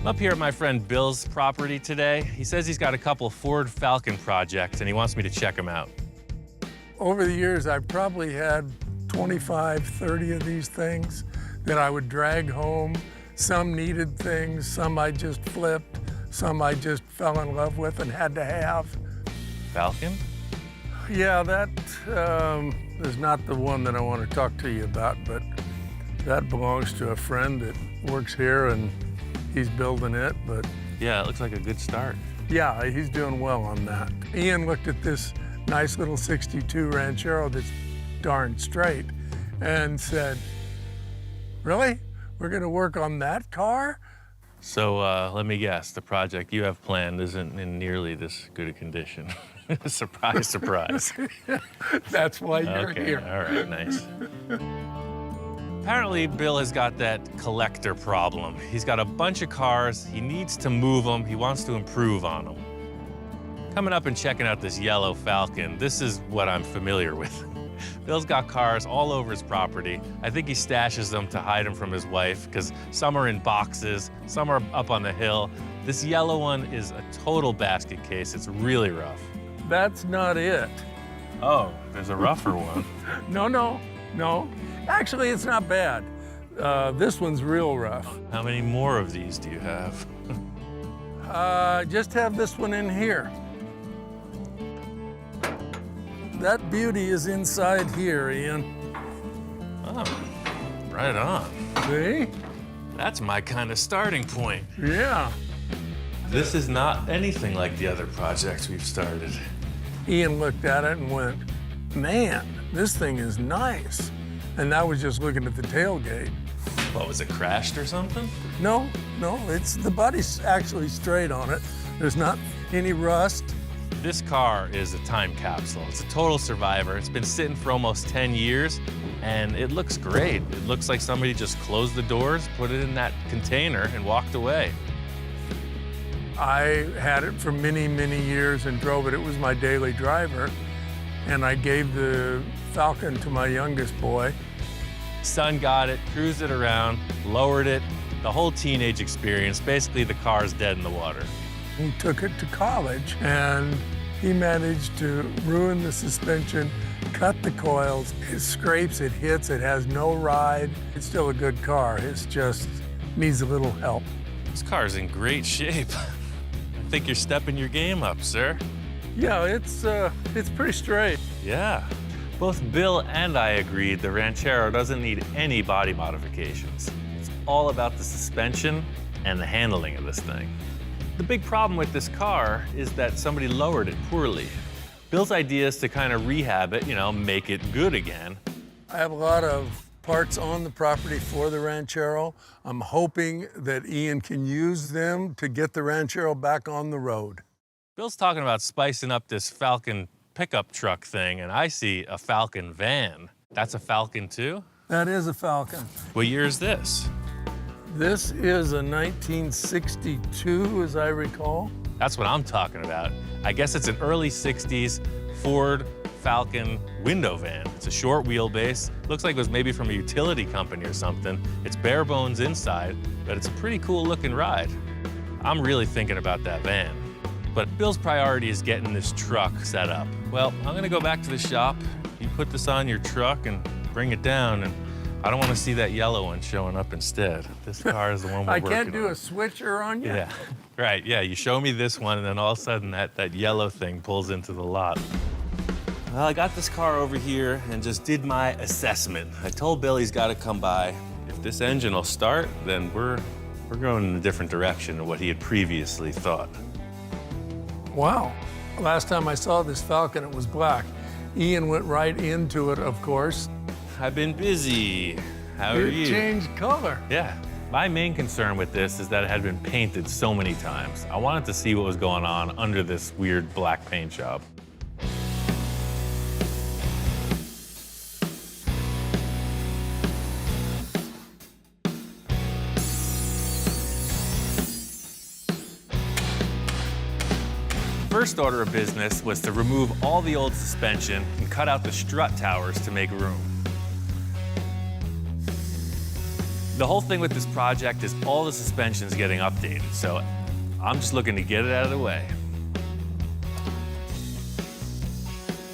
I'm up here at my friend Bill's property today. He says he's got a couple Ford Falcon projects and he wants me to check them out. Over the years, I've probably had 25, 30 of these things that I would drag home. Some needed things, some I just flipped, some I just fell in love with and had to have. Falcon? Yeah, that is not the one that I want to talk to you about, but that belongs to a friend that works here and he's building it, but... Yeah, it looks like a good start. Yeah, he's doing well on that. Ian looked at this nice little 62 Ranchero that's darn straight and said, really? We're gonna work on that car? So let me guess, the project you have planned isn't in nearly this good a condition. Surprise, surprise. That's why you're Okay, here. all right, nice. Apparently, Bill has got that collector problem. He's got a bunch of cars, he needs to move them, he wants to improve on them. Coming up and checking out this yellow Falcon, this is what I'm familiar with. Bill's got cars all over his property. I think he stashes them to hide them from his wife, because some are in boxes, some are up on the hill. This yellow one is a total basket case. It's really rough. That's not it. Oh, there's a rougher one. No. Actually, it's not bad. This one's real rough. How many more of these do you have? Just have this one in here. That beauty is inside here, Ian. Oh, right on. See? That's my kind of starting point. Yeah. This is not anything like the other projects we've started. Ian looked at it and went, man, this thing is nice. And I was just looking at the tailgate. What, was it crashed or something? No, it's the body's actually straight on it. There's not any rust. This car is a time capsule. It's a total survivor. It's been sitting for almost 10 years, and it looks great. It looks like somebody just closed the doors, put it in that container, and walked away. I had it for many, many years and drove it. It was my daily driver, and I gave the Falcon to my youngest boy. Son got it, cruised it around, lowered it, the whole teenage experience. Basically, the car's dead in the water. He took it to college, and he managed to ruin the suspension, cut the coils. It scrapes, it hits, it has no ride. It's still a good car. It just needs a little help. This car's in great shape. I think you're stepping your game up, sir. Yeah, it's pretty straight. Yeah. Both Bill and I agreed the Ranchero doesn't need any body modifications. It's all about the suspension and the handling of this thing. The big problem with this car is that somebody lowered it poorly. Bill's idea is to kind of rehab it, make it good again. I have a lot of parts on the property for the Ranchero. I'm hoping that Ian can use them to get the Ranchero back on the road. Bill's talking about spicing up this Falcon pickup truck thing, and I see a Falcon van. That's a Falcon too? That is a Falcon. What year is this? This is a 1962, as I recall. That's what I'm talking about. I guess it's an early 60s Ford Falcon window van. It's a short wheelbase. Looks like it was maybe from a utility company or something. It's bare bones inside, but it's a pretty cool looking ride. I'm really thinking about that van. But Bill's priority is getting this truck set up. Well, I'm gonna go back to the shop. You put this on your truck and bring it down, and I don't want to see that yellow one showing up instead. This car is the one we're I working can't do on. a switcher on you? Yeah, right, yeah, you show me this one, and then all of a sudden that yellow thing pulls into the lot. Well, I got this car over here and just did my assessment. I told Bill he's got to come by. If this engine will start, then we're going in a different direction than what he had previously thought. Wow. Last time I saw this Falcon, it was black. Ian went right into it, of course. I've been busy. How are you? It changed color. Yeah. My main concern with this is that it had been painted so many times. I wanted to see what was going on under this weird black paint job. First order of business was to remove all the old suspension and cut out the strut towers to make room. The whole thing with this project is all the suspension's getting updated, so I'm just looking to get it out of the way.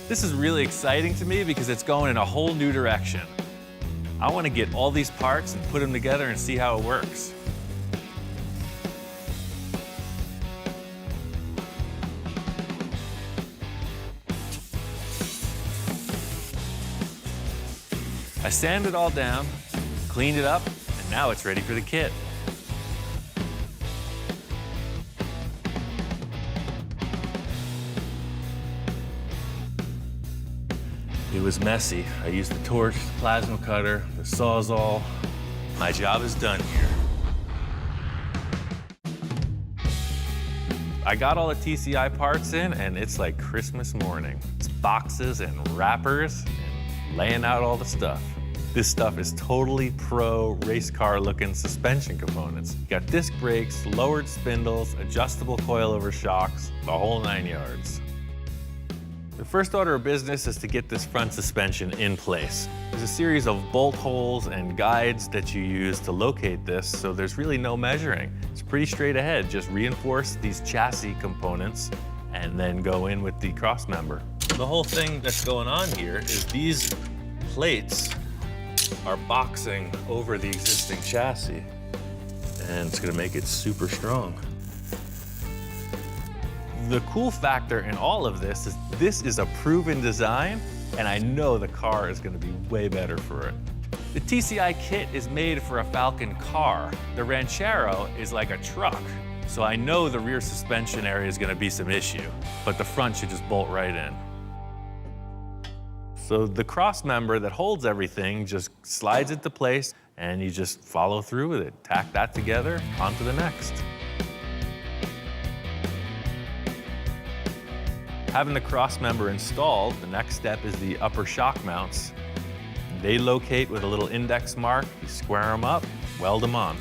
This is really exciting to me because it's going in a whole new direction. I want to get all these parts and put them together and see how it works. I sanded it all down, cleaned it up, and now it's ready for the kit. It was messy. I used the torch, the plasma cutter, the Sawzall. My job is done here. I got all the TCI parts in, and it's like Christmas morning. It's boxes and wrappers and laying out all the stuff. This stuff is totally pro race car looking suspension components. You got disc brakes, lowered spindles, adjustable coilover shocks, the whole 9 yards. The first order of business is to get this front suspension in place. There's a series of bolt holes and guides that you use to locate this, so there's really no measuring. It's pretty straight ahead. Just reinforce these chassis components and then go in with the cross member. The whole thing that's going on here is these plates are boxing over the existing chassis, and it's gonna make it super strong. The cool factor in all of this is a proven design, and I know the car is gonna be way better for it. The TCI kit is made for a Falcon car. The Ranchero is like a truck, so I know the rear suspension area is gonna be some issue, but the front should just bolt right in. So the cross member that holds everything just slides into place, and you just follow through with it. Tack that together, on to the next. Having the cross member installed, the next step is the upper shock mounts. They locate with a little index mark, you square them up, weld them on.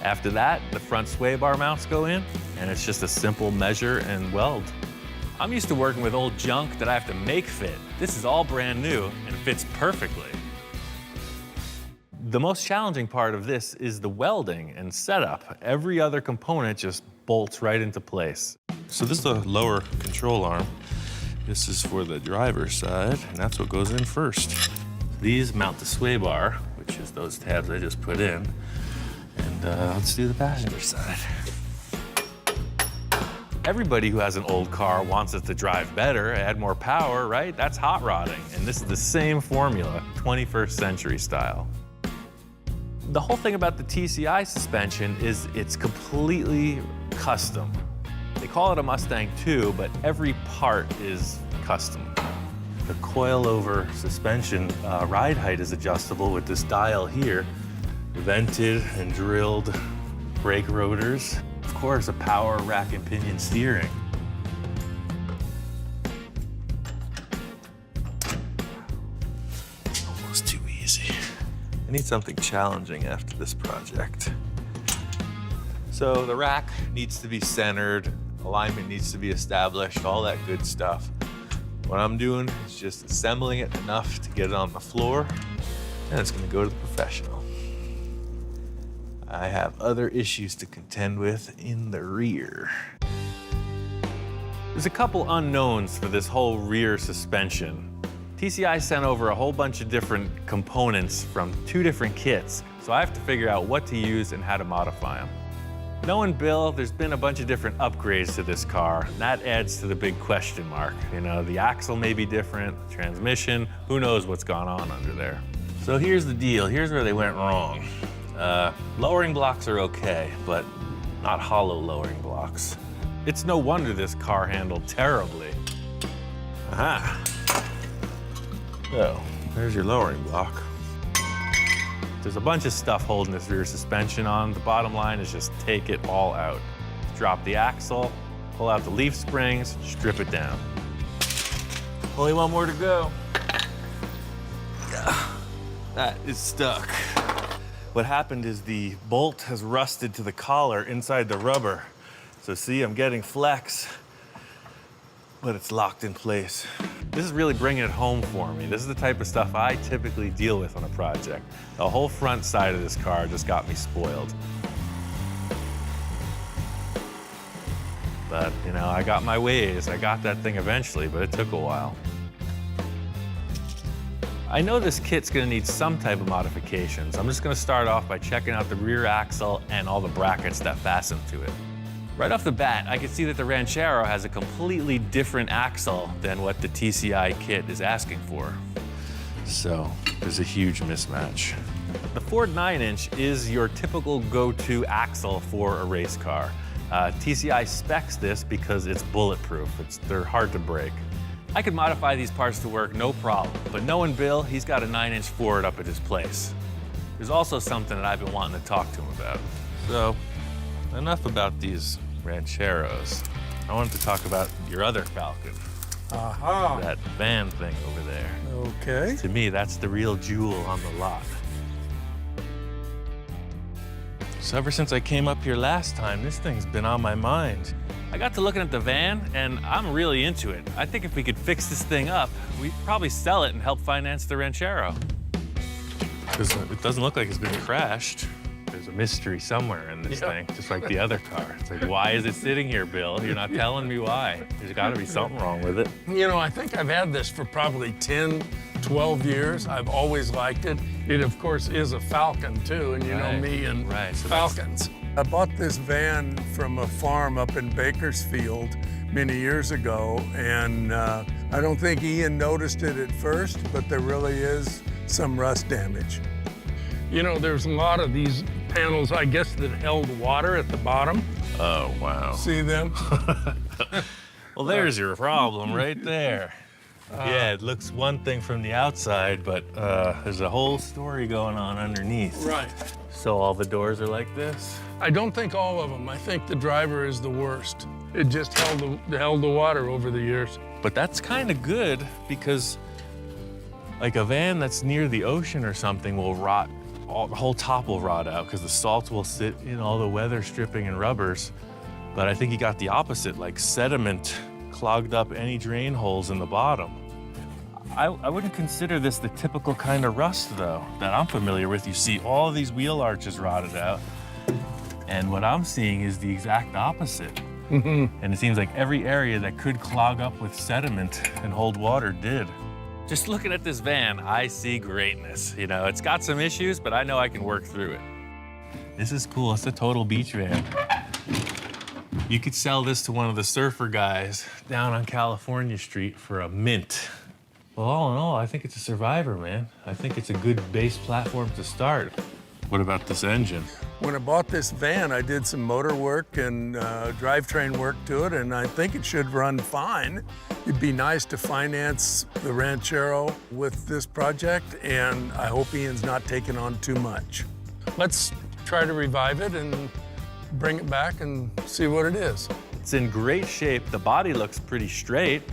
After that, the front sway bar mounts go in, and it's just a simple measure and weld. I'm used to working with old junk that I have to make fit. This is all brand new and fits perfectly. The most challenging part of this is the welding and setup. Every other component just bolts right into place. So this is the lower control arm. This is for the driver's side, and that's what goes in first. These mount the sway bar, which is those tabs I just put in. And let's do the passenger side. Everybody who has an old car wants it to drive better, add more power, right? That's hot rodding, and this is the same formula, 21st century style. The whole thing about the TCI suspension is it's completely custom. They call it a Mustang 2, but every part is custom. The coilover suspension ride height is adjustable with this dial here, vented and drilled brake rotors. Of course, a power rack and pinion steering. Almost too easy. I need something challenging after this project. So the rack needs to be centered, alignment needs to be established, all that good stuff. What I'm doing is just assembling it enough to get it on the floor, and it's gonna go to the professional. I have other issues to contend with in the rear. There's a couple unknowns for this whole rear suspension. TCI sent over a whole bunch of different components from 2 different kits, so I have to figure out what to use and how to modify them. Knowing Bill, there's been a bunch of different upgrades to this car, and that adds to the big question mark. You know, the axle may be different, transmission, who knows what's gone on under there. So here's the deal, here's where they went wrong. Lowering blocks are okay, but not hollow lowering blocks. It's no wonder this car handled terribly. Aha. So, there's your lowering block. There's a bunch of stuff holding this rear suspension on. The bottom line is just take it all out. Drop the axle, pull out the leaf springs, strip it down. Only one more to go. That is stuck. What happened is the bolt has rusted to the collar inside the rubber. So see, I'm getting flex, but it's locked in place. This is really bringing it home for me. This is the type of stuff I typically deal with on a project. The whole front side of this car just got me spoiled. But, you know, I got my ways. I got that thing eventually, but it took a while. I know this kit's gonna need some type of modifications. I'm just gonna start off by checking out the rear axle and all the brackets that fasten to it. Right off the bat, I can see that the Ranchero has a completely different axle than what the TCI kit is asking for. So there's a huge mismatch. The Ford 9-inch is your typical go-to axle for a race car. TCI specs this because it's bulletproof. They're hard to break. I could modify these parts to work, no problem. But knowing Bill, he's got a 9-inch Ford up at his place. There's also something that I've been wanting to talk to him about. So, enough about these Rancheros. I wanted to talk about your other Falcon. Aha. That van thing over there. Okay. To me, that's the real jewel on the lot. So ever since I came up here last time, this thing's been on my mind. I got to looking at the van, and I'm really into it. I think if we could fix this thing up, we'd probably sell it and help finance the Ranchero. Because it doesn't look like it's been crashed. There's a mystery somewhere in this thing, just like the other car. It's like, why is it sitting here, Bill? You're not telling me why. There's got to be something wrong with it. You know, I think I've had this for probably 10, 12 years. I've always liked it. It, of course, is a Falcon, too, and you know me and so Falcons. I bought this van from a farm up in Bakersfield many years ago, and I don't think Ian noticed it at first, but there really is some rust damage. You know, there's a lot of these panels, I guess, that held water at the bottom. Oh, wow. See them? Well, there's your problem right there. Yeah, it looks one thing from the outside, but there's a whole story going on underneath. Right. So all the doors are like this? I don't think all of them. I think the driver is the worst. It just held the water over the years. But that's kind of good because like a van that's near the ocean or something will rot, the whole top will rot out because the salt will sit in all the weather stripping and rubbers. But I think you got the opposite, like sediment clogged up any drain holes in the bottom. I wouldn't consider this the typical kind of rust, though, that I'm familiar with. You see all these wheel arches rotted out, and what I'm seeing is the exact opposite. And it seems like every area that could clog up with sediment and hold water did. Just looking at this van, I see greatness. You know, it's got some issues, but I know I can work through it. This is cool. It's a total beach van. You could sell this to one of the surfer guys down on California Street for a mint. Well, all in all, I think it's a survivor, man. I think it's a good base platform to start. What about this engine? When I bought this van, I did some motor work and drivetrain work to it, and I think it should run fine. It'd be nice to finance the Ranchero with this project, and I hope Ian's not taking on too much. Let's try to revive it and bring it back and see what it is. It's in great shape. The body looks pretty straight.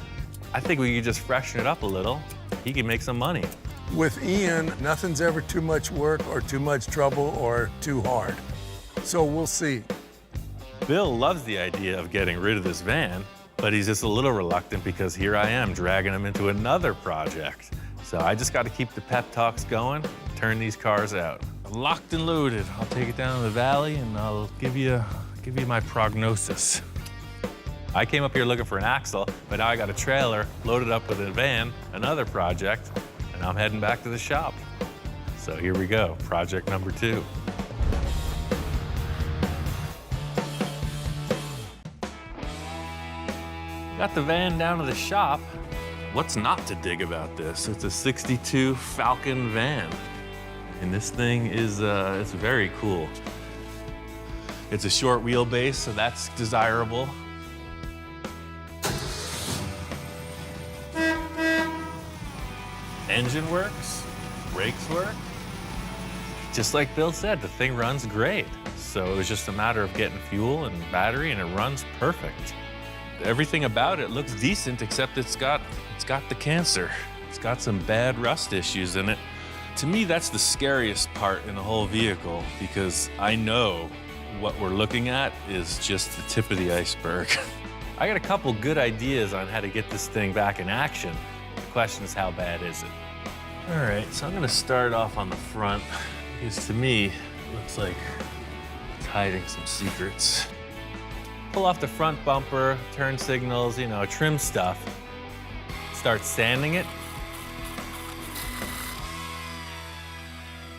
I think we could just freshen it up a little. He can make some money. With Ian, nothing's ever too much work or too much trouble or too hard. So we'll see. Bill loves the idea of getting rid of this van, but he's just a little reluctant because here I am dragging him into another project. So I just got to keep the pep talks going, turn these cars out. I'm locked and loaded. I'll take it down to the valley and I'll give you my prognosis. I came up here looking for an axle, but now I got a trailer loaded up with a van, another project, and I'm heading back to the shop. So here we go, project number 2. Got the van down to the shop. What's not to dig about this? It's a 62 Falcon van. And this thing is, it's very cool. It's a short wheelbase, so that's desirable. Engine works, brakes work. Just like Bill said, the thing runs great. So it was just a matter of getting fuel and battery, and it runs perfect. Everything about it looks decent, except it's got the cancer. It's got some bad rust issues in it. To me, that's the scariest part in the whole vehicle, because I know what we're looking at is just the tip of the iceberg. I got a couple good ideas on how to get this thing back in action, The question is, how bad is it? All right, so I'm gonna start off on the front, because to me, it looks like it's hiding some secrets. Pull off the front bumper, turn signals, you know, trim stuff. Start sanding it.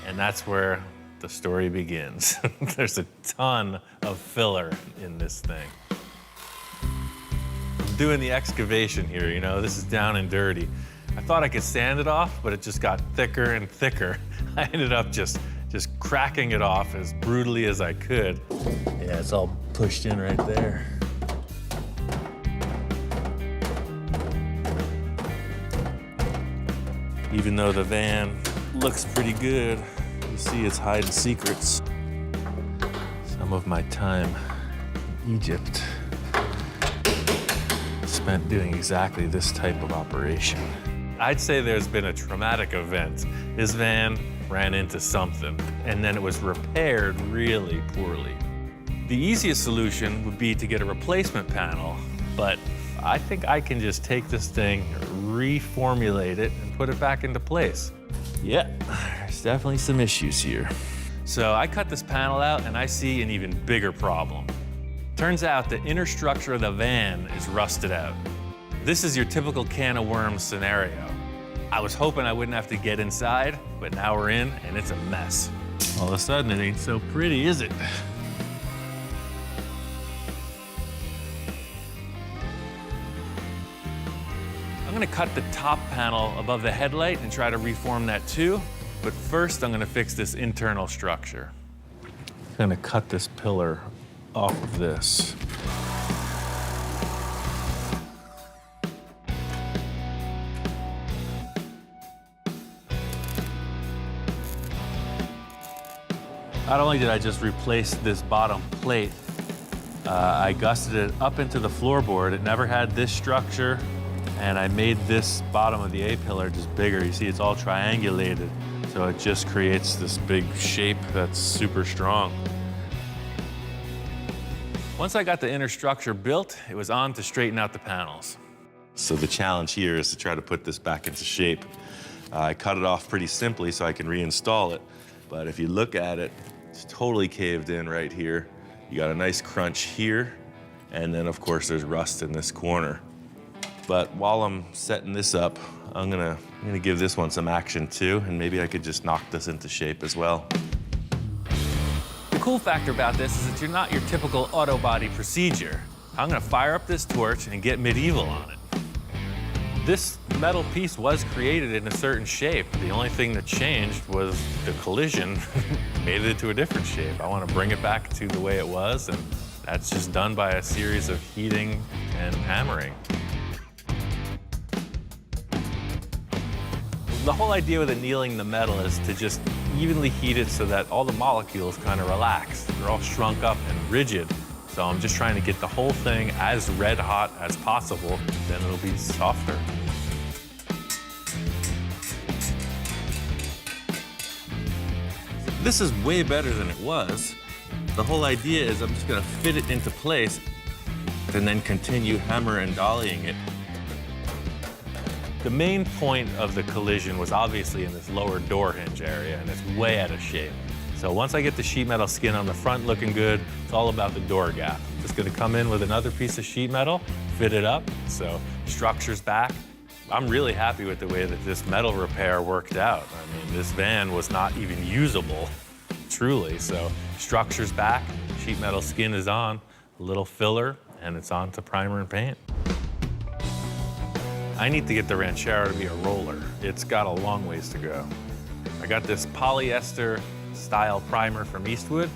And that's where the story begins. There's a ton of filler in this thing. I'm doing the excavation here, you know, this is down and dirty. I thought I could sand it off, but it just got thicker and thicker. I ended up just cracking it off as brutally as I could. Yeah, it's all pushed in right there. Even though the van looks pretty good, you see it's hiding secrets. Some of my time in Egypt spent doing exactly this type of operation. I'd say there's been a traumatic event. This van ran into something, and then it was repaired really poorly. The easiest solution would be to get a replacement panel, but I think I can just take this thing, reformulate it, and put it back into place. Yeah, there's definitely some issues here. So I cut this panel out, and I see an even bigger problem. Turns out the inner structure of the van is rusted out. This is your typical can of worms scenario. I was hoping I wouldn't have to get inside, but now we're in, and it's a mess. All of a sudden, it ain't so pretty, is it? I'm gonna cut the top panel above the headlight and try to reform that too, but first I'm gonna fix this internal structure. I'm gonna cut this pillar off of this. Not only did I just replace this bottom plate, I gusseted it up into the floorboard. It never had this structure, and I made this bottom of the A-pillar just bigger. You see, it's all triangulated, so it just creates this big shape that's super strong. Once I got the inner structure built, it was on to straighten out the panels. So the challenge here is to try to put this back into shape. I cut it off pretty simply so I can reinstall it, but if you look at it, it's totally caved in right here. You got a nice crunch here, and then of course there's rust in this corner. But while I'm setting this up, I'm gonna give this one some action too, and maybe I could just knock this into shape as well. The cool factor about this is that you're not your typical auto body procedure. I'm gonna fire up this torch and get medieval on it. This metal piece was created in a certain shape. The only thing that changed was the collision made it into a different shape. I want to bring it back to the way it was, and that's just done by a series of heating and hammering. The whole idea with annealing the metal is to just evenly heat it so that all the molecules kind of relax. They're all shrunk up and rigid. So I'm just trying to get the whole thing as red hot as possible, then it'll be softer. This is way better than it was. The whole idea is I'm just gonna fit it into place and then continue hammer and dollying it. The main point of the collision was obviously in this lower door hinge area, and it's way out of shape. So once I get the sheet metal skin on the front looking good, it's all about the door gap. Just gonna come in with another piece of sheet metal, fit it up, so structure's back. I'm really happy with the way that this metal repair worked out. I mean, this van was not even usable, truly. So structure's back, sheet metal skin is on, a little filler, and it's on to primer and paint. I need to get the Ranchero to be a roller. It's got a long ways to go. I got this polyester style primer from Eastwood.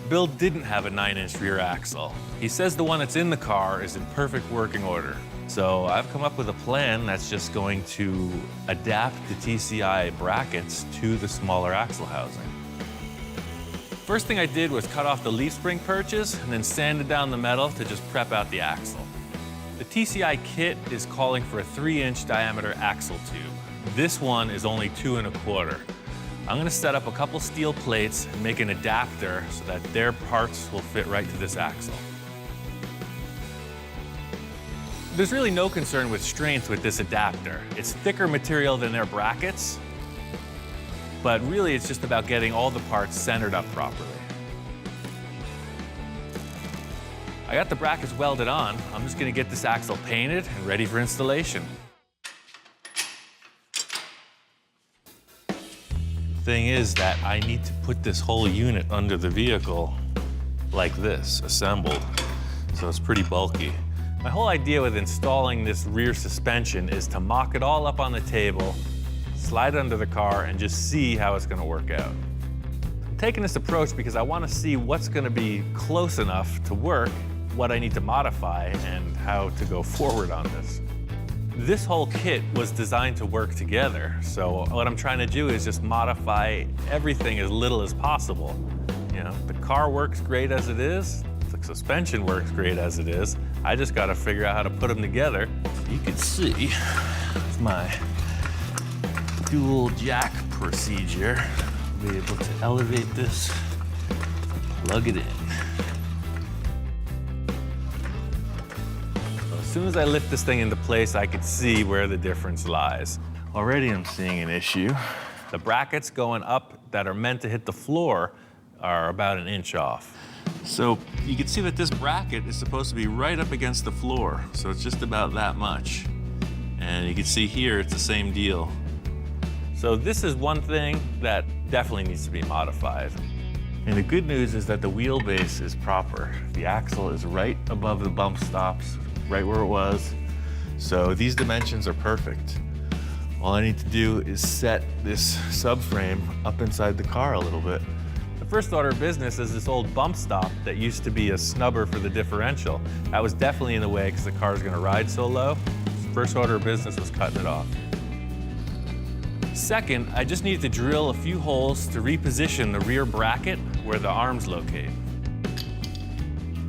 Bill didn't have a 9-inch rear axle. He says the one that's in the car is in perfect working order. So I've come up with a plan that's just going to adapt the TCI brackets to the smaller axle housing. First thing I did was cut off the leaf spring perches and then sanded down the metal to just prep out the axle. The TCI kit is calling for a 3-inch diameter axle tube. This one is only 2 1/4. I'm gonna set up a couple steel plates and make an adapter so that their parts will fit right to this axle. There's really no concern with strength with this adapter. It's thicker material than their brackets, but really it's just about getting all the parts centered up properly. I got the brackets welded on. I'm just gonna get this axle painted and ready for installation. The thing is that I need to put this whole unit under the vehicle like this, assembled, so it's pretty bulky. My whole idea with installing this rear suspension is to mock it all up on the table, slide it under the car, and just see how it's gonna work out. I'm taking this approach because I wanna see what's gonna be close enough to work, what I need to modify, and how to go forward on this. This whole kit was designed to work together, so what I'm trying to do is just modify everything as little as possible. You know, the car works great as it is, the suspension works great as it is. I just gotta figure out how to put them together. You can see my dual jack procedure. I'll be able to elevate this, plug it in. So as soon as I lift this thing into place, I can see where the difference lies. Already I'm seeing an issue. The brackets going up that are meant to hit the floor are about an inch off. So you can see that this bracket is supposed to be right up against the floor, so it's just about that much. And you can see here, it's the same deal. So this is one thing that definitely needs to be modified. And the good news is that the wheelbase is proper. The axle is right above the bump stops, right where it was. So these dimensions are perfect. All I need to do is set this subframe up inside the car a little bit. The first order of business is this old bump stop that used to be a snubber for the differential. That was definitely in the way because the car is going to ride so low. First order of business was cutting it off. Second, I just needed to drill a few holes to reposition the rear bracket where the arms locate.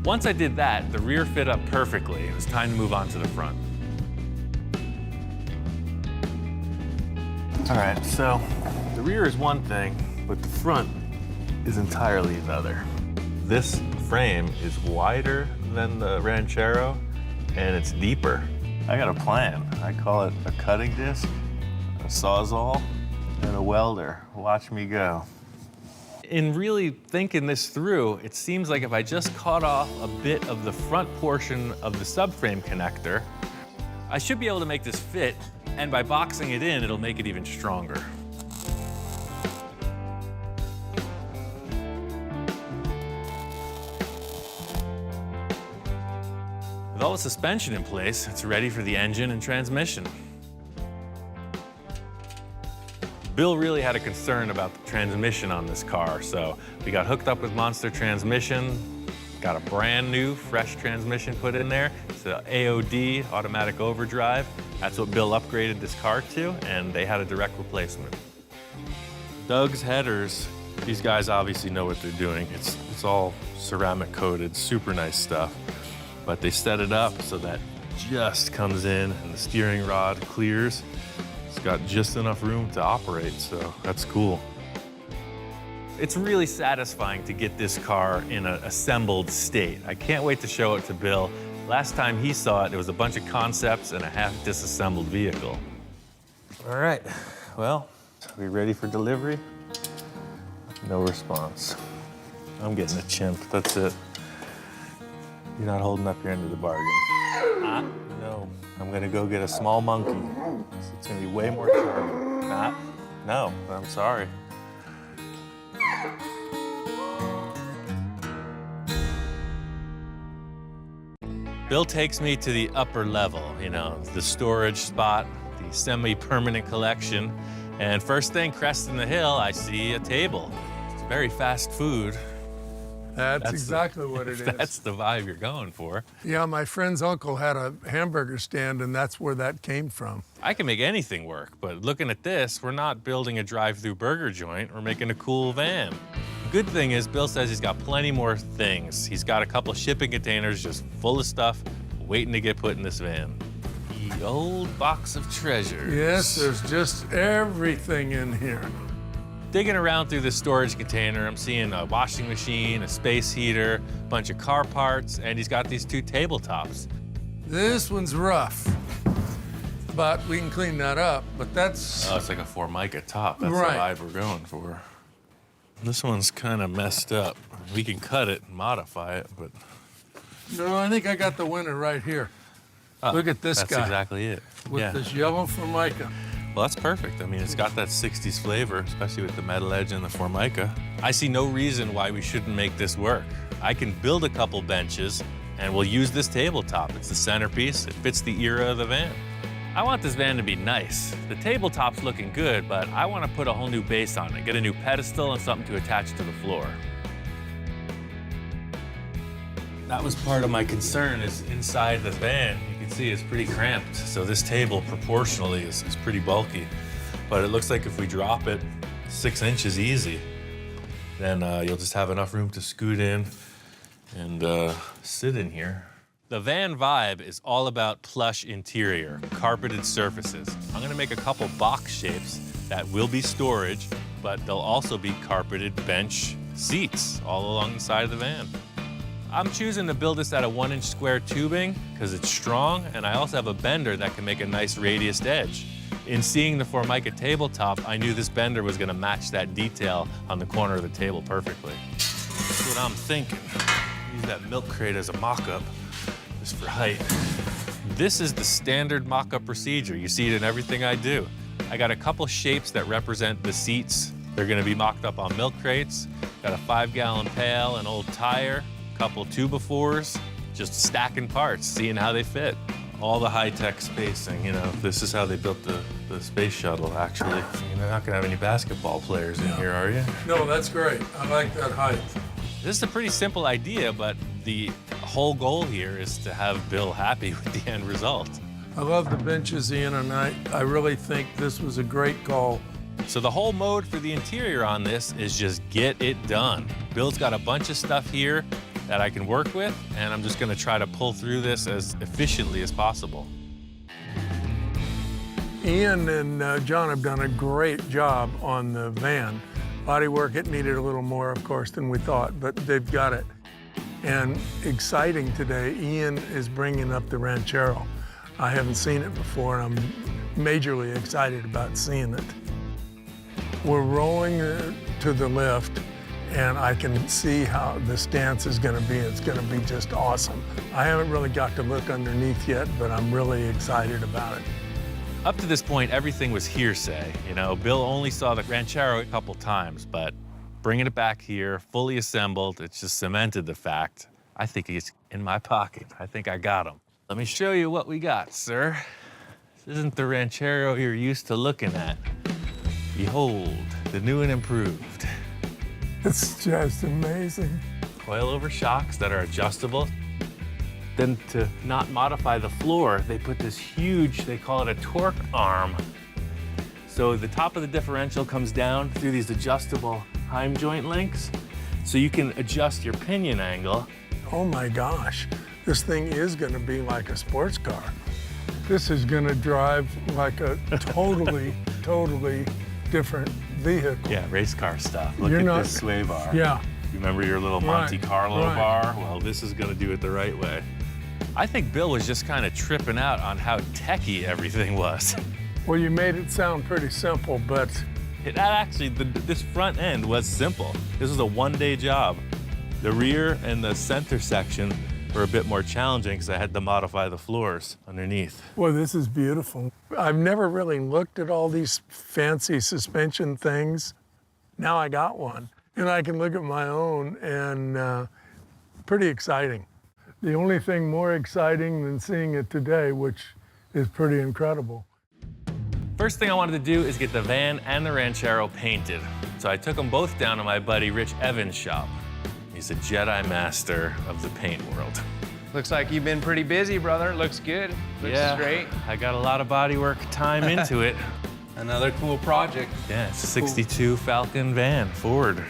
Once I did that, the rear fit up perfectly. It was time to move on to the front. All right, so the rear is one thing, but the front is entirely another. This frame is wider than the Ranchero, and it's deeper. I got a plan. I call it a cutting disc, a Sawzall, and a welder. Watch me go. In really thinking this through, it seems like if I just cut off a bit of the front portion of the subframe connector, I should be able to make this fit, and by boxing it in, it'll make it even stronger. With all the suspension in place, it's ready for the engine and transmission. Bill really had a concern about the transmission on this car, so we got hooked up with Monster Transmission, got a brand new, fresh transmission put in there. It's an AOD, automatic overdrive. That's what Bill upgraded this car to, and they had a direct replacement. Doug's headers, these guys obviously know what they're doing. It's all ceramic coated, super nice stuff. But they set it up so that just comes in and the steering rod clears. It's got just enough room to operate, so that's cool. It's really satisfying to get this car in an assembled state. I can't wait to show it to Bill. Last time he saw it, it was a bunch of concepts and a half disassembled vehicle. All right, well, are we ready for delivery? No response. I'm getting a chimp, that's it. You're not holding up your end of the bargain. No. I'm gonna go get a small monkey. It's gonna be way more charming. No, I'm sorry. Bill takes me to the upper level, you know, the storage spot, the semi-permanent collection. And first thing, cresting the hill, I see a table. It's very fast food. That's exactly what it is. That's the vibe you're going for. Yeah, my friend's uncle had a hamburger stand, and that's where that came from. I can make anything work, but looking at this, we're not building a drive-through burger joint. We're making a cool van. The good thing is Bill says he's got plenty more things. He's got a couple shipping containers just full of stuff waiting to get put in this van. The old box of treasures. Yes, there's just everything in here. Digging around through the storage container, I'm seeing a washing machine, a space heater, a bunch of car parts, and he's got these two tabletops. This one's rough, but we can clean that up. But that's... Oh, it's like a Formica top. That's Right. the vibe we're going for. This one's kind of messed up. We can cut it and modify it, but... No, I think I got the winner right here. Look at this that's guy. Exactly it. With Yeah. this yellow Formica. Well, that's perfect. I mean, it's got that 60s flavor, especially with the metal edge and the Formica. I see no reason why we shouldn't make this work. I can build a couple benches, and we'll use this tabletop. It's the centerpiece. It fits the era of the van. I want this van to be nice. The tabletop's looking good, but I want to put a whole new base on it, get a new pedestal and something to attach to the floor. That was part of my concern, is inside the van, you can see it's pretty cramped. So this table proportionally is pretty bulky. But it looks like if we drop it 6 inches easy, then you'll just have enough room to scoot in and sit in here. The van vibe is all about plush interior, carpeted surfaces. I'm gonna make a couple box shapes that will be storage, but they'll also be carpeted bench seats all along the side of the van. I'm choosing to build this out of 1-inch square tubing because it's strong, and I also have a bender that can make a nice radiused edge. In seeing the Formica tabletop, I knew this bender was gonna match that detail on the corner of the table perfectly. That's what I'm thinking. Use that milk crate as a mock-up, just for height. This is the standard mock-up procedure. You see it in everything I do. I got a couple shapes that represent the seats. They're gonna be mocked up on milk crates. Got a 5-gallon pail, an old tire, couple 2x4s, just stacking parts, seeing how they fit. All the high-tech spacing, you know, this is how they built the space shuttle, actually. You're not gonna have any basketball players in here, are you? No, that's great. I like that height. This is a pretty simple idea, but the whole goal here is to have Bill happy with the end result. I love the benches, Ian, and I really think this was a great call. So the whole mode for the interior on this is just get it done. Bill's got a bunch of stuff here that I can work with, and I'm just gonna try to pull through this as efficiently as possible. Ian and John have done a great job on the van. Bodywork, it needed a little more, of course, than we thought, but they've got it. And exciting today, Ian is bringing up the Ranchero. I haven't seen it before, and I'm majorly excited about seeing it. We're rolling to the lift, and I can see how the stance is gonna be. It's gonna be just awesome. I haven't really got to look underneath yet, but I'm really excited about it. Up to this point, everything was hearsay. You know, Bill only saw the Ranchero a couple times, but bringing it back here, fully assembled, it's just cemented the fact. I think he's in my pocket. I think I got him. Let me show you what we got, sir. This isn't the Ranchero you're used to looking at. Behold, the new and improved. It's just amazing. Coilover shocks that are adjustable. Then to not modify the floor, they put this huge, they call it a torque arm. So the top of the differential comes down through these adjustable heim joint links, so you can adjust your pinion angle. Oh my gosh, this thing is gonna be like a sports car. This is gonna drive like a totally, totally different vehicle. Yeah, race car stuff. Look You're at not- this sway bar. Yeah. You remember your little Monte Right, Carlo right. bar? Well, this is gonna do it the right way. I think Bill was just kind of tripping out on how techy everything was. Well, you made it sound pretty simple, but This front end was simple. This was a one-day job. The rear and the center section were a bit more challenging because I had to modify the floors underneath. well, this is beautiful. I've never really looked at all these fancy suspension things. Now I got one, and I can look at my own, and pretty exciting. The only thing more exciting than seeing it today, which is pretty incredible. First thing I wanted to do is get the van and the Ranchero painted. So I took them both down to my buddy Rich Evans' shop. He's a Jedi master of the paint world. Looks like you've been pretty busy, brother. Looks good. Looks straight. I got a lot of bodywork time into it. Another cool project. Yeah, it's a 62 Falcon van, Ford.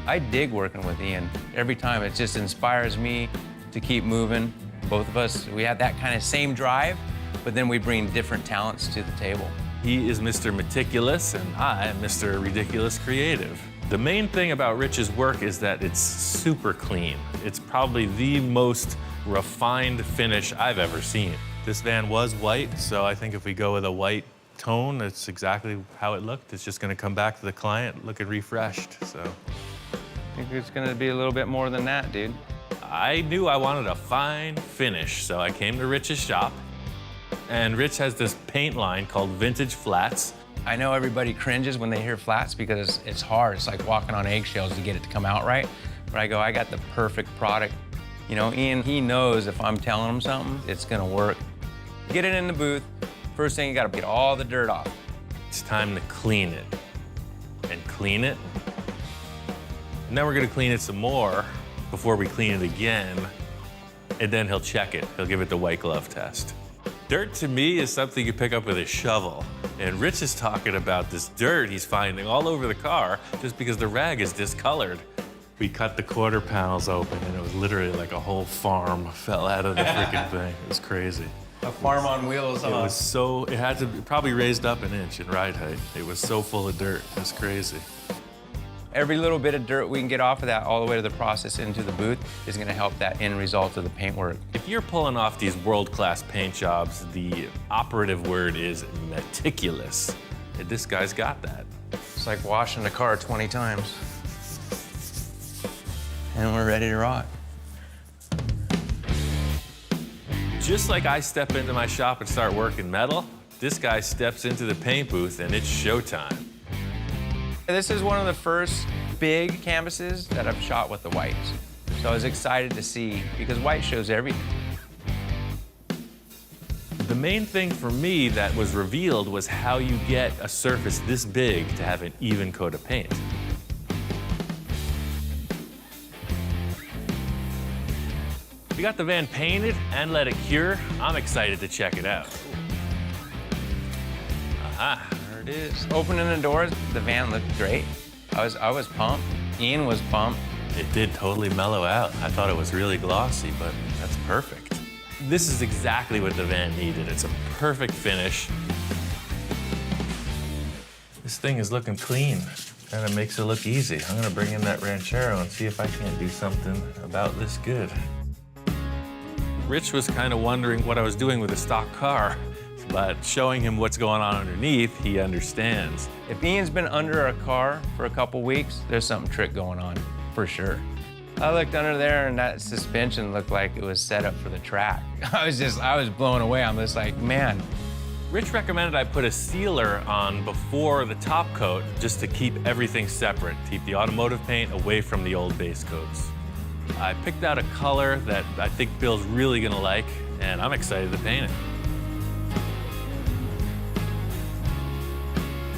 I dig working with Ian. Every time it just inspires me to keep moving. Both of us, we have that kind of same drive, but then we bring different talents to the table. He is Mr. Meticulous, and I am Mr. Ridiculous Creative. The main thing about Rich's work is that it's super clean. It's probably the most refined finish I've ever seen. This van was white, so I think if we go with a white tone, it's exactly how it looked. It's just gonna come back to the client looking refreshed, so. I think it's gonna be a little bit more than that, dude. I knew I wanted a fine finish, so I came to Rich's shop. And Rich has this paint line called Vintage Flats. I know everybody cringes when they hear flats because it's hard. It's like walking on eggshells to get it to come out right. But I go, I got the perfect product. You know, Ian, he knows if I'm telling him something, it's gonna work. Get it in the booth. First thing, you gotta get all the dirt off. It's time to clean it and clean it. And then we're gonna clean it some more before we clean it again. And then he'll check it. He'll give it the white glove test. Dirt to me is something you pick up with a shovel. And Rich is talking about this dirt he's finding all over the car just because the rag is discolored. We cut the quarter panels open and it was literally like a whole farm fell out of the freaking thing. It was crazy. A farm on wheels, huh? It was so, it had to be probably raised up an inch in ride height. It was so full of dirt, it was crazy. Every little bit of dirt we can get off of that all the way to the process into the booth is gonna help that end result of the paintwork. If you're pulling off these world-class paint jobs, the operative word is meticulous. And this guy's got that. It's like washing the car 20 times. And we're ready to rock. Just like I step into my shop and start working metal, this guy steps into the paint booth and it's showtime. This is one of the first big canvases that I've shot with the whites. So I was excited to see, because white shows everything. The main thing for me that was revealed was how you get a surface this big to have an even coat of paint. We got the van painted and let it cure. I'm excited to check it out. Aha. There it is. Opening the doors, the van looked great. I was pumped. Ian was pumped. It did totally mellow out. I thought it was really glossy, but that's perfect. This is exactly what the van needed. It's a perfect finish. This thing is looking clean, and it makes it look easy. I'm gonna bring in that Ranchero and see if I can't do something about this good. Rich was kind of wondering what I was doing with a stock car, but showing him what's going on underneath, he understands. If Ian's been under a car for a couple weeks, there's something trick going on, for sure. I looked under there and that suspension looked like it was set up for the track. I was blown away. I'm just like, man. Rich recommended I put a sealer on before the top coat just to keep everything separate, keep the automotive paint away from the old base coats. I picked out a color that I think Bill's really gonna like, and I'm excited to paint it.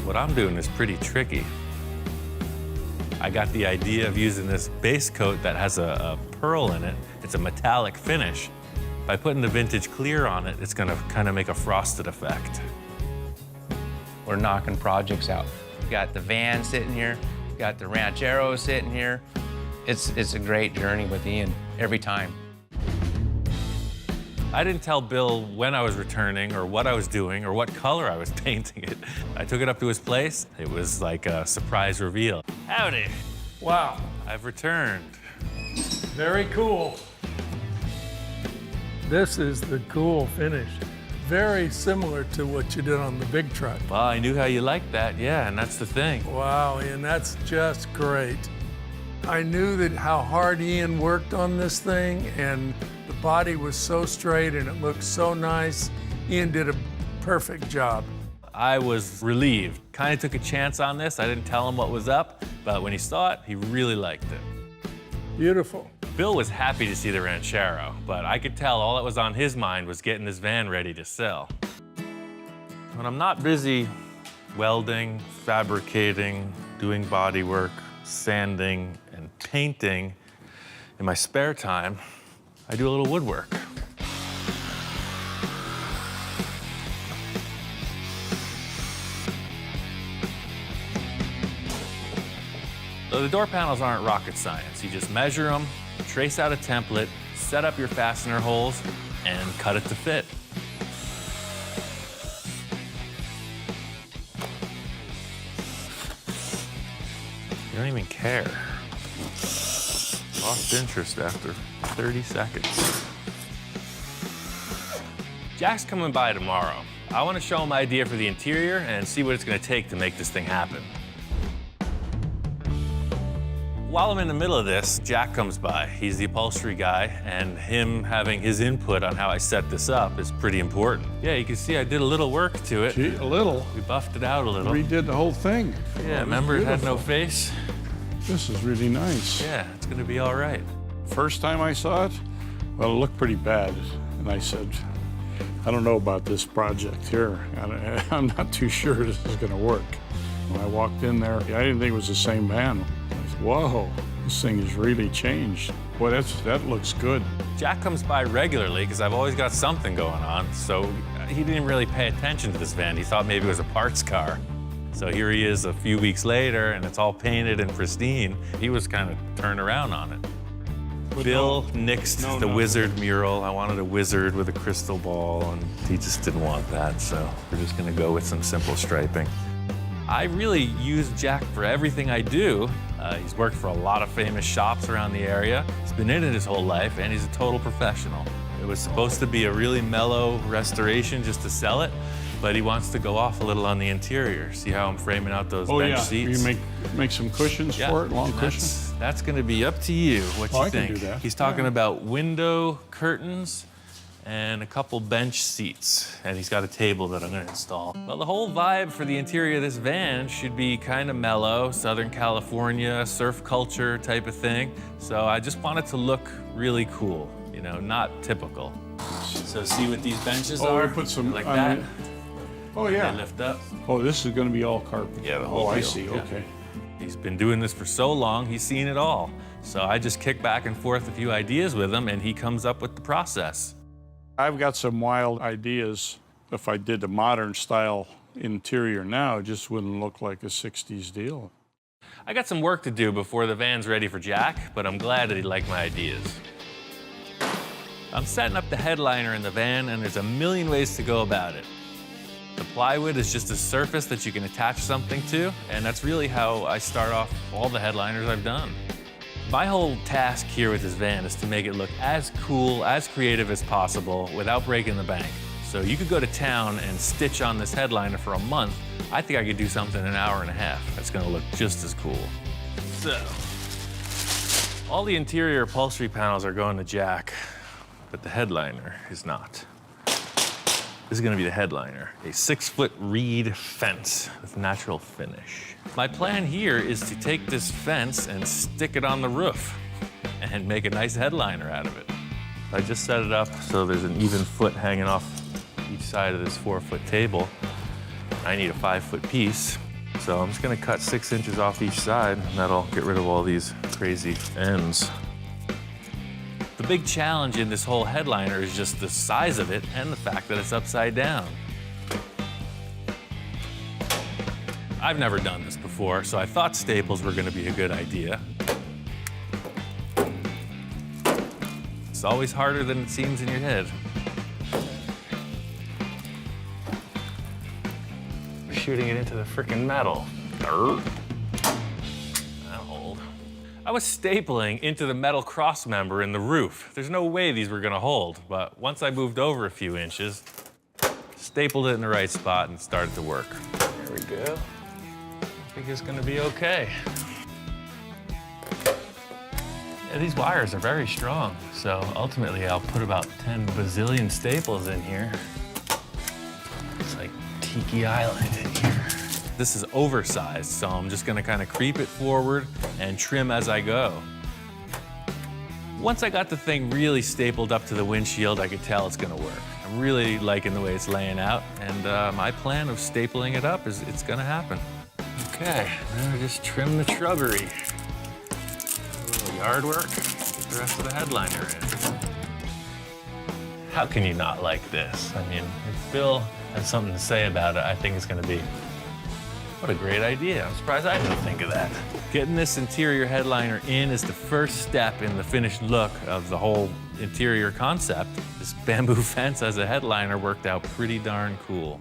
What I'm doing is pretty tricky. I got the idea of using this base coat that has a pearl in it. It's a metallic finish. By putting the vintage clear on it, it's gonna kind of make a frosted effect. We're knocking projects out. We got the van sitting here, we got the Ranchero sitting here. It's a great journey with Ian every time. I didn't tell Bill when I was returning or what I was doing or what color I was painting it. I took it up to his place. It was like a surprise reveal. Howdy. Wow, I've returned. very cool. This is the cool finish. Very similar to what you did on the big truck. Well, I knew how you liked that, yeah, and that's the thing. Wow, and that's just great. I knew that how hard Ian worked on this thing, and the body was so straight and it looked so nice. Ian did a perfect job. I was relieved. Kind of took a chance on this. I didn't tell him what was up, but when he saw it, he really liked it. Beautiful. Bill was happy to see the Ranchero, but I could tell all that was on his mind was getting this van ready to sell. When I'm not busy welding, fabricating, doing body work, sanding, and painting, in my spare time, I do a little woodwork. So the door panels aren't rocket science. You just measure them, trace out a template, set up your fastener holes, and cut it to fit. You don't even care. Lost interest after 30 seconds. Jack's coming by tomorrow. I want to show him my idea for the interior and see what it's going to take to make this thing happen. While I'm in the middle of this, Jack comes by. He's the upholstery guy, and him having his input on how I set this up is pretty important. Yeah, you can see I did a little work to it. Gee, a little. We buffed it out a little. Redid the whole thing. Yeah, remember it had no face? This is really nice. Yeah, it's gonna be all right. First time I saw it, well, it looked pretty bad. And I said, I don't know about this project here. I'm not too sure this is gonna work. When I walked in there, I didn't think it was the same van. I said, whoa, this thing has really changed. Boy, that looks good. Jack comes by regularly because I've always got something going on, so he didn't really pay attention to this van. He thought maybe it was a parts car. So here he is a few weeks later, and it's all painted and pristine. He was kind of turned around on it. But Bill nixed the no. wizard mural. I wanted a wizard with a crystal ball, and he just didn't want that, so we're just gonna go with some simple striping. I really use Jack for everything I do. He's worked for a lot of famous shops around the area. He's been in it his whole life, and he's a total professional. It was supposed to be a really mellow restoration just to sell it, but he wants to go off a little on the interior. See how I'm framing out those bench seats? You make some cushions for it, long cushions? That's gonna be up to you, what you I think. can do that. He's talking about window curtains and a couple bench seats, and he's got a table that I'm gonna install. Well, the whole vibe for the interior of this van should be kind of mellow, Southern California, surf culture type of thing. So I just want it to look really cool, you know, not typical. So see what these benches are? We put some like on that. it. Oh, yeah. They lift up. Oh, this is gonna be all carpet. Yeah, the whole I deal, see, yeah. okay. He's been doing this for so long, he's seen it all. So I just kick back and forth a few ideas with him, and he comes up with the process. I've got some wild ideas. If I did a modern style interior now, it just wouldn't look like a 60s deal. I got some work to do before the van's ready for Jack, but I'm glad that he liked my ideas. I'm setting up the headliner in the van, and there's a million ways to go about it. The plywood is just a surface that you can attach something to, and that's really how I start off all the headliners I've done. My whole task here with this van is to make it look as cool, as creative as possible without breaking the bank. So you could go to town and stitch on this headliner for a month. I think I could do something in an hour and a half that's gonna look just as cool. So, all the interior upholstery panels are going to Jack, but the headliner is not. This is gonna be the headliner, a 6-foot reed fence with natural finish. My plan here is to take this fence and stick it on the roof and make a nice headliner out of it. I just set it up so there's an even foot hanging off each side of this 4-foot table. I need a 5-foot piece, so I'm just gonna cut 6 inches off each side, and that'll get rid of all these crazy ends. The big challenge in this whole headliner is just the size of it and the fact that it's upside down. I've never done this before, so I thought staples were gonna be a good idea. It's always harder than it seems in your head. We're shooting it into the frickin' metal. That'll hold. I was stapling into the metal cross member in the roof. There's no way these were gonna hold, but once I moved over a few inches, stapled it in the right spot and started to work. There we go. I think it's gonna be okay. Yeah, these wires are very strong, so ultimately I'll put about 10 bazillion staples in here. It's like Tiki Island in here. This is oversized, so I'm just gonna kind of creep it forward and trim as I go. Once I got the thing really stapled up to the windshield, I could tell it's gonna work. I'm really liking the way it's laying out, and my plan of stapling it up is it's gonna happen. Okay, now just trim the shrubbery. A little yard work, get the rest of the headliner in. How can you not like this? I mean, if Bill has something to say about it, I think it's gonna be, what a great idea. I'm surprised I didn't think of that. Getting this interior headliner in is the first step in the finished look of the whole interior concept. This bamboo fence as a headliner worked out pretty darn cool.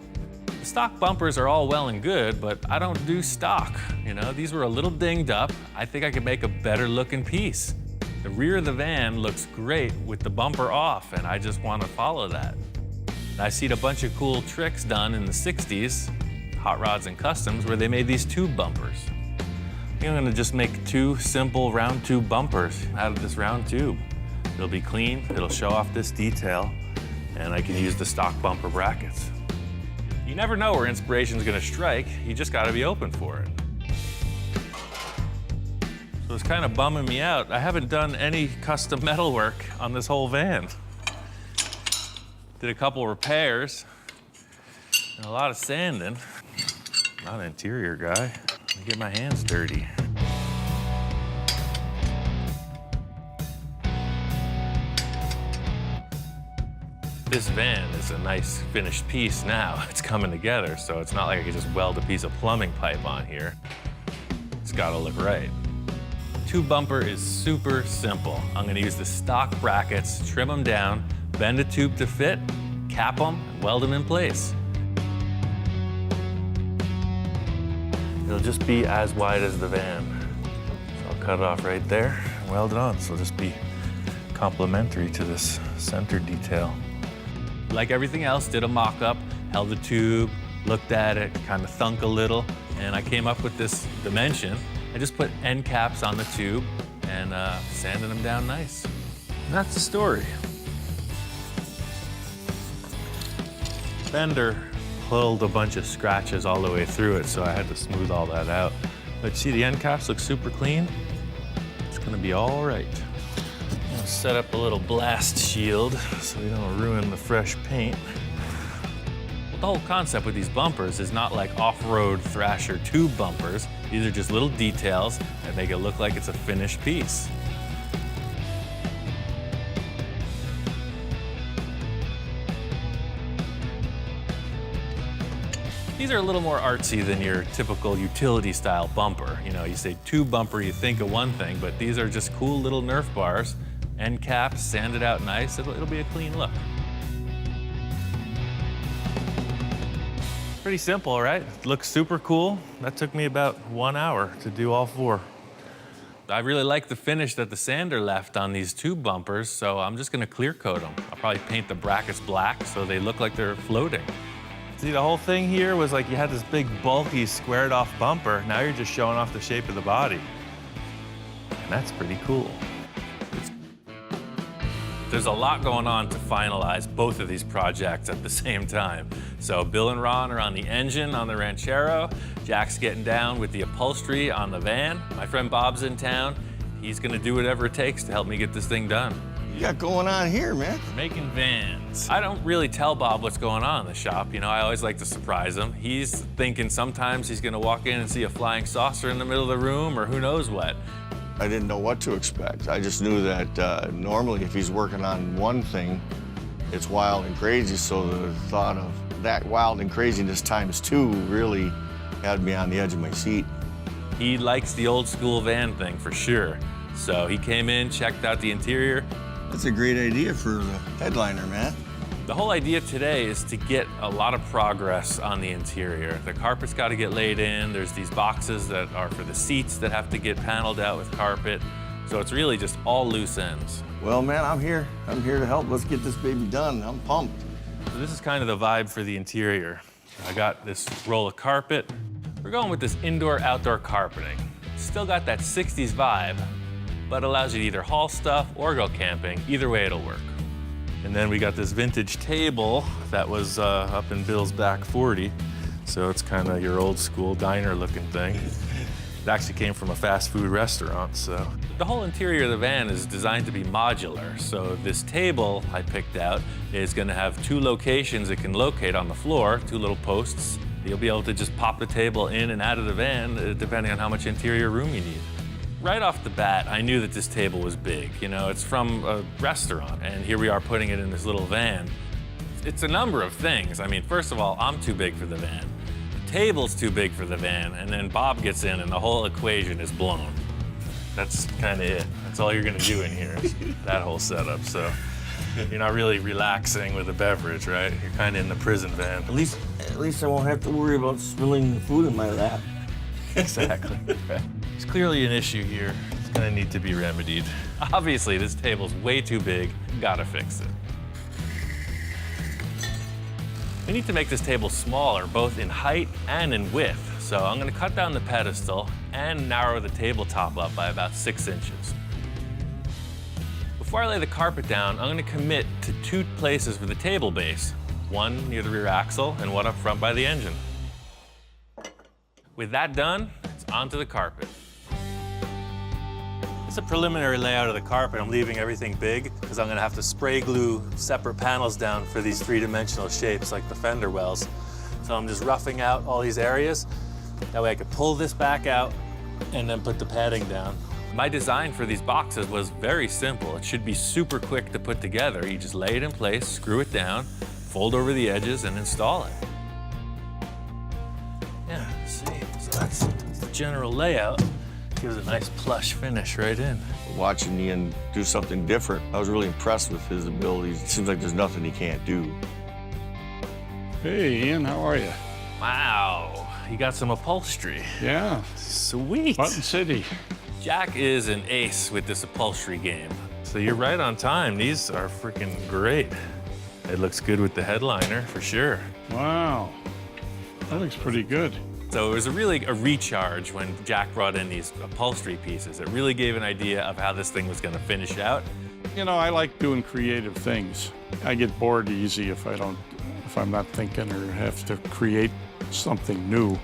Stock bumpers are all well and good, but I don't do stock. You know, these were a little dinged up. I think I could make a better looking piece. The rear of the van looks great with the bumper off, and I just want to follow that. I seen a bunch of cool tricks done in the 60s, Hot Rods and Customs, where they made these tube bumpers. I think I'm gonna just make 2 simple round tube bumpers out of this round tube. It'll be clean, it'll show off this detail, and I can use the stock bumper brackets. You never know where inspiration's gonna strike, you just gotta be open for it. So it's kind of bumming me out. I haven't done any custom metal work on this whole van. Did a couple repairs and a lot of sanding. Not an interior guy. Let me get my hands dirty. This van is a nice finished piece now. It's coming together, so it's not like I can just weld a piece of plumbing pipe on here. It's gotta look right. Tube bumper is super simple. I'm gonna use the stock brackets, trim them down, bend a tube to fit, cap them, and weld them in place. It'll just be as wide as the van. So I'll cut it off right there and weld it on. So it'll just be complementary to this center detail. Like everything else, did a mock-up, held the tube, looked at it, kind of thunk a little, and I came up with this dimension. I just put end caps on the tube and sanded them down nice. And that's the story. Fender pulled a bunch of scratches all the way through it, so I had to smooth all that out. But see, the end caps look super clean. It's gonna be all right. I'm gonna set up a little blast shield so we don't ruin the fresh paint. The whole concept with these bumpers is not like off-road Thrasher tube bumpers. These are just little details that make it look like it's a finished piece. These are a little more artsy than your typical utility style bumper. You know, you say tube bumper, you think of one thing, but these are just cool little Nerf bars, end caps, sanded out nice. It'll be a clean look. Pretty simple, right? Looks super cool. That took me about 1 hour to do all 4. I really like the finish that the sander left on these tube bumpers, so I'm just gonna clear coat them. I'll probably paint the brackets black so they look like they're floating. See, the whole thing here was like you had this big, bulky, squared off bumper. Now you're just showing off the shape of the body. And that's pretty cool. There's a lot going on to finalize both of these projects at the same time. So Bill and Ron are on the engine on the Ranchero. Jack's getting down with the upholstery on the van. My friend Bob's in town. He's gonna do whatever it takes to help me get this thing done. You got going on here, man? We're making vans. I don't really tell Bob what's going on in the shop. You know, I always like to surprise him. He's thinking sometimes he's gonna walk in and see a flying saucer in the middle of the room or who knows what. I didn't know what to expect. I just knew that normally if he's working on one thing, it's wild and crazy, so the thought of that wild and craziness times 2 really had me on the edge of my seat. He likes the old school van thing for sure. So he came in, checked out the interior. That's a great idea for the headliner, man. The whole idea today is to get a lot of progress on the interior. The carpet's got to get laid in. There's these boxes that are for the seats that have to get paneled out with carpet. So it's really just all loose ends. Well, man, I'm here. I'm here to help. Let's get this baby done. I'm pumped. So this is kind of the vibe for the interior. I got this roll of carpet. We're going with this indoor-outdoor carpeting. Still got that 60s vibe, but allows you to either haul stuff or go camping. Either way, it'll work. And then we got this vintage table that was up in Bill's back 40. So it's kind of your old school diner looking thing. It actually came from a fast food restaurant, so. The whole interior of the van is designed to be modular. So this table I picked out is gonna have 2 locations it can locate on the floor, 2 little posts. You'll be able to just pop the table in and out of the van depending on how much interior room you need. Right off the bat, I knew that this table was big. You know, it's from a restaurant, and here we are putting it in this little van. It's a number of things. I mean, first of all, I'm too big for the van. The table's too big for the van, and then Bob gets in, and the whole equation is blown. That's kind of it. That's all you're gonna do in here, is that whole setup. So you're not really relaxing with a beverage, right? You're kind of in the prison van. At least At least I won't have to worry about spilling the food in my lap. Exactly. There's clearly an issue here. It's gonna need to be remedied. Obviously, this table's way too big. Gotta fix it. We need to make this table smaller, both in height and in width. So I'm gonna cut down the pedestal and narrow the tabletop up by about 6 inches. Before I lay the carpet down, I'm gonna commit to 2 places for the table base. One near the rear axle and one up front by the engine. With that done, it's onto the carpet. It's a preliminary layout of the carpet. I'm leaving everything big because I'm gonna have to spray glue separate panels down for these 3-dimensional shapes like the fender wells. So I'm just roughing out all these areas. That way I could pull this back out and then put the padding down. My design for these boxes was very simple. It should be super quick to put together. You just lay it in place, screw it down, fold over the edges, and install it. Yeah, see, so that's the general layout. Gives a nice plush finish right in. Watching Ian do something different, I was really impressed with his abilities. It seems like there's nothing he can't do. Hey, Ian, how are you? Wow, you got some upholstery. Yeah, Sweet. Button City. Jack is an ace with this upholstery game. So you're right on time. These are freaking great. It looks good with the headliner, for sure. Wow, that looks pretty good. So it was really a recharge when Jack brought in these upholstery pieces. It really gave an idea of how this thing was gonna finish out. You know, I like doing creative things. I get bored easy if I'm not thinking or have to create something new.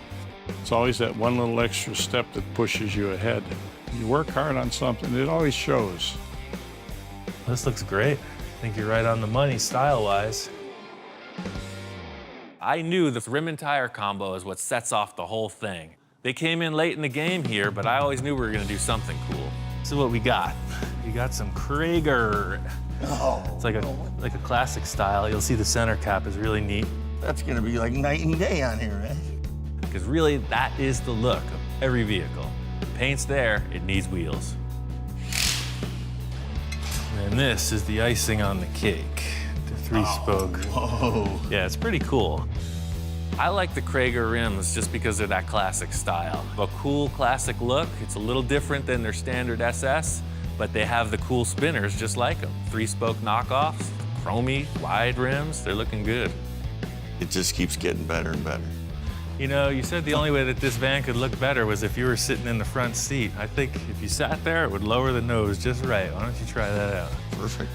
It's always that one little extra step that pushes you ahead. You work hard on something, it always shows. This looks great. I think you're right on the money style-wise. I knew the rim and tire combo is what sets off the whole thing. They came in late in the game here, but I always knew we were gonna do something cool. This is what we got. We got some Krager. Oh, It's like a classic style. You'll see the center cap is really neat. that's gonna be like night and day on here, man. Because really, that is the look of every vehicle. The paint's there, it needs wheels. And this is the icing on the cake, the 3-spoke. Whoa. Yeah, it's pretty cool. I like the Krager rims just because they're that classic style. A cool classic look. It's a little different than their standard SS, but they have the cool spinners just like them. 3-spoke knockoffs, chromy, wide rims, they're looking good. It just keeps getting better and better. You know, you said the only way that this van could look better was if you were sitting in the front seat. I think if you sat there, it would lower the nose just right. Why don't you try that out? Perfect.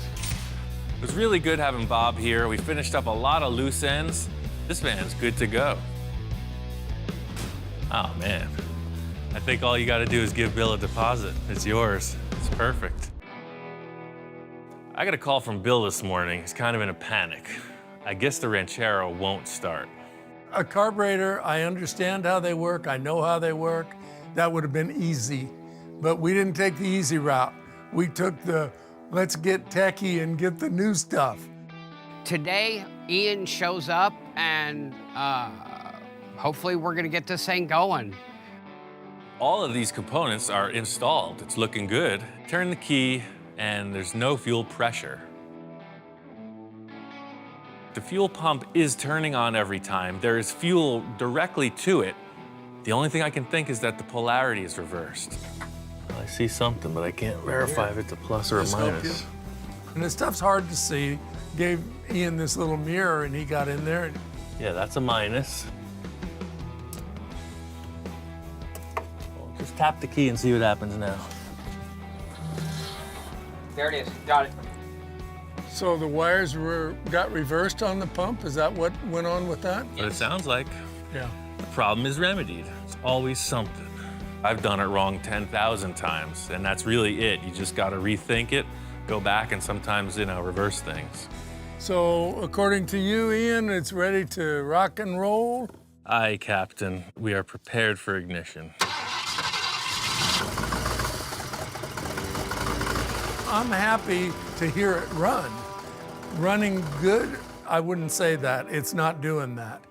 It was really good having Bob here. We finished up a lot of loose ends. This van's good to go. Oh, man. I think all you got to do is give Bill a deposit. It's yours. It's perfect. I got a call from Bill this morning. He's kind of in a panic. I guess the Ranchero won't start. A carburetor, I understand how they work, I know how they work. That would have been easy. But we didn't take the easy route. We took the let's get techie and get the new stuff. Today, Ian shows up and hopefully we're gonna get this thing going. All of these components are installed. It's looking good. Turn the key and there's no fuel pressure. The fuel pump is turning on every time. There is fuel directly to it. The only thing I can think is that the polarity is reversed. I see something, but I can't verify if it's a plus or a minus. And the stuff's hard to see. Gave Ian this little mirror and he got in there. And Yeah, that's a minus. Well, just tap the key and see what happens now. There it is, got it. so the wires got reversed on the pump? Is that what went on with that? But it sounds like Yeah. the problem is remedied. It's always something. I've done it wrong 10,000 times, and that's really it. You just gotta rethink it, go back, and sometimes, reverse things. So according to you, Ian, it's ready to rock and roll? Aye, Captain. We are prepared for ignition. I'm happy to hear it run. Running good, I wouldn't say that. It's not doing that.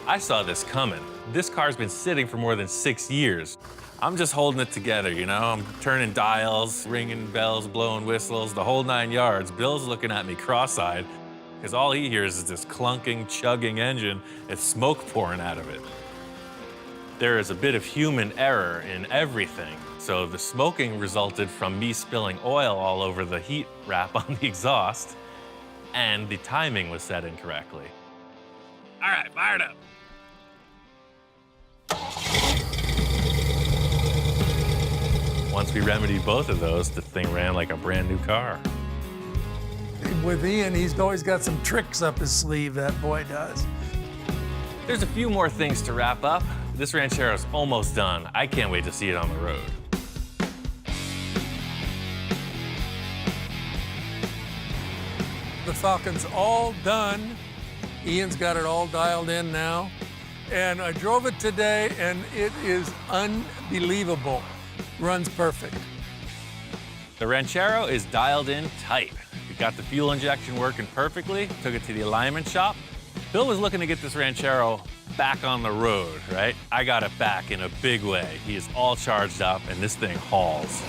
I saw this coming. This car's been sitting for more than 6 years. I'm just holding it together, I'm turning dials, ringing bells, blowing whistles, the whole 9 yards. Bill's looking at me cross-eyed, because all he hears is this clunking, chugging engine and smoke pouring out of it. There is a bit of human error in everything. So the smoking resulted from me spilling oil all over the heat wrap on the exhaust, and the timing was set incorrectly. All right, fire it up. Once we remedied both of those, the thing ran like a brand new car. With Ian, he's always got some tricks up his sleeve, that boy does. There's a few more things to wrap up. This Ranchero's almost done. I can't wait to see it on the road. The Falcon's all done. Ian's got it all dialed in now. And I drove it today, and it is unbelievable. Runs perfect. The Ranchero is dialed in tight. We got the fuel injection working perfectly, took it to the alignment shop. Bill was looking to get this Ranchero back on the road, right? I got it back in a big way. He is all charged up, and this thing hauls.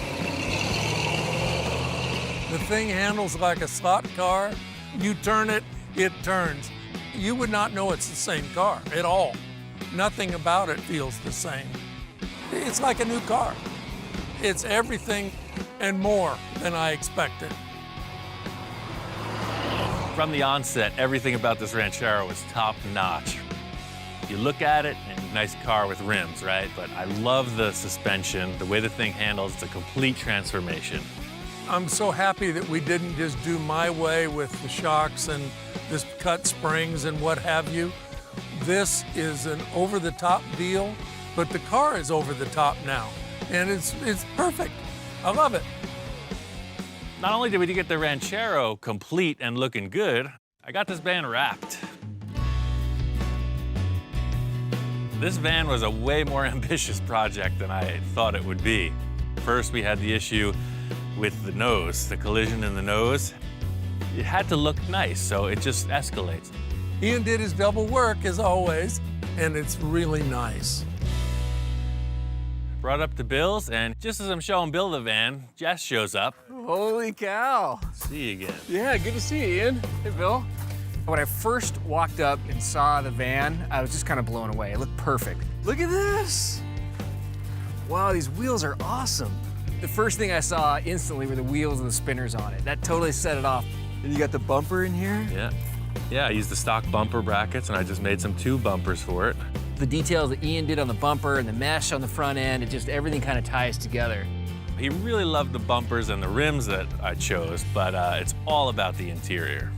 The thing handles like a slot car. You turn it, it turns. You would not know it's the same car at all. Nothing about it feels the same. It's like a new car. It's everything and more than I expected. From the onset, everything about this Ranchero was top notch. You look at it, and nice car with rims, right? But I love the suspension, the way the thing handles. It's a complete transformation. I'm so happy that we didn't just do my way with the shocks and this cut springs and what have you. This is an over-the-top deal, but the car is over the top now, and it's perfect. I love it. Not only did we get the Ranchero complete and looking good, I got this van wrapped. This van was a way more ambitious project than I thought it would be. First, we had the issue with the nose, the collision in the nose. It had to look nice, so it just escalates. Ian did his double work, as always, and it's really nice. Brought up to Bill's, and just as I'm showing Bill the van, Jess shows up. Holy cow. See you again. Yeah, good to see you, Ian. Hey, Bill. When I first walked up and saw the van, I was just kind of blown away. It looked perfect. Look at this. Wow, these wheels are awesome. The first thing I saw instantly were the wheels and the spinners on it. That totally set it off. And you got the bumper in here? Yeah, I used the stock bumper brackets, and I just made some tube bumpers for it. The details that Ian did on the bumper and the mesh on the front end, it just, everything kind of ties together. He really loved the bumpers and the rims that I chose, but it's all about the interior.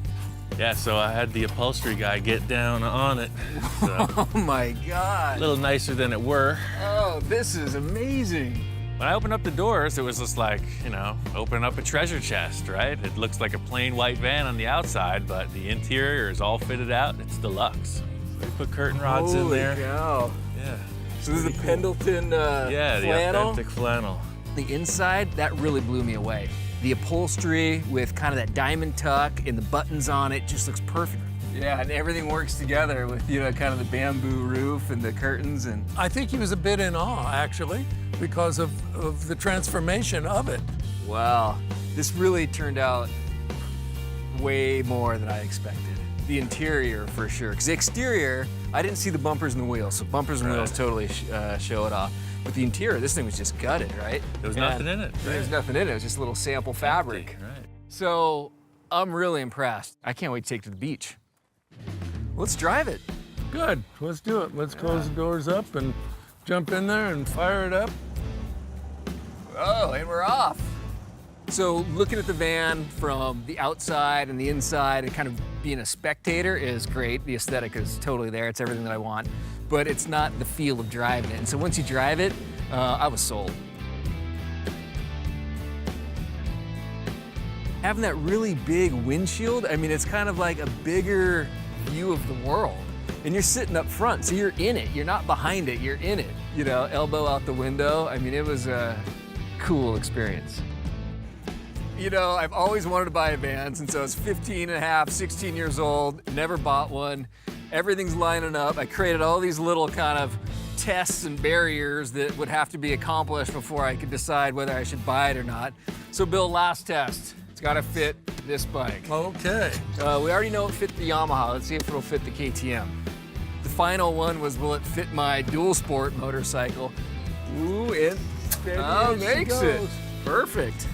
Yeah, so I had the upholstery guy get down on it. So, Oh my God. a little nicer than it were. Oh, this is amazing. When I opened up the doors, it was just like, you know, opening up a treasure chest, right? It looks like a plain white van on the outside, but the interior is all fitted out. It's deluxe. They put curtain rods in there. Holy cow. Yeah. So this is the Pendleton Yeah, the flannel? authentic flannel. The inside, that really blew me away. The upholstery with kind of that diamond tuck and the buttons on it just looks perfect. Yeah, and everything works together with, you know, kind of the bamboo roof and the curtains and... I think he was a bit in awe, actually, because of the transformation of it. Wow, this really turned out way more than I expected. The interior, for sure. Because the exterior, I didn't see the bumpers and the wheels, so bumpers and wheels totally show it off. But the interior, this thing was just gutted, right? There was nothing in it. There was nothing in it. It was just a little sample fabric. Empty, right. So I'm really impressed. I can't wait to take it to the beach. Let's drive it. Good, let's do it. Let's close the doors up and jump in there and fire it up. Oh, and we're off. So looking at the van from the outside and the inside and kind of being a spectator is great. The aesthetic is totally there. It's everything that I want. But it's not the feel of driving it. And so once you drive it, I was sold. Having that really big windshield, I mean, it's kind of like a bigger view of the world. And you're sitting up front, so you're in it. You're not behind it, you're in it. You know, elbow out the window. I mean, it was a cool experience. You know, I've always wanted to buy a van since I was 15 and a half, 16 years old, never bought one. Everything's lining up. I created all these little kind of tests and barriers that would have to be accomplished before I could decide whether I should buy it or not. So Bill, last test. It's got to fit this bike. Okay. We already know it fit the Yamaha. Let's see if it'll fit the KTM. The final one was, will it fit my dual sport motorcycle? Ooh, it makes it. Perfect.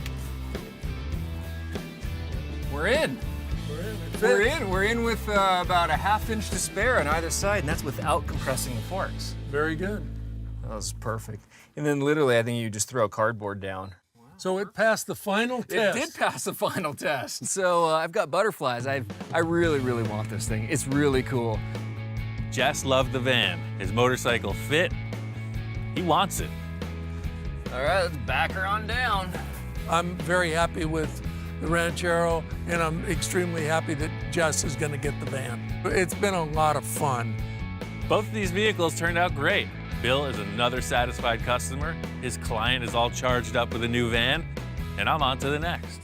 We're in. We're in with about a ½ inch to spare on either side, and that's without compressing the forks. Very good. That was perfect. And then literally, I think you just throw cardboard down. So it passed the final test. It did pass the final test. So I've got butterflies. I really, really want this thing. It's really cool. Jess loved the van. His motorcycle fit. He wants it. All right, let's back her on down. I'm very happy with the Ranchero, and I'm extremely happy that Jess is going to get the van. It's been a lot of fun. Both of these vehicles turned out great. Bill is another satisfied customer. His client is all charged up with a new van, and I'm on to the next.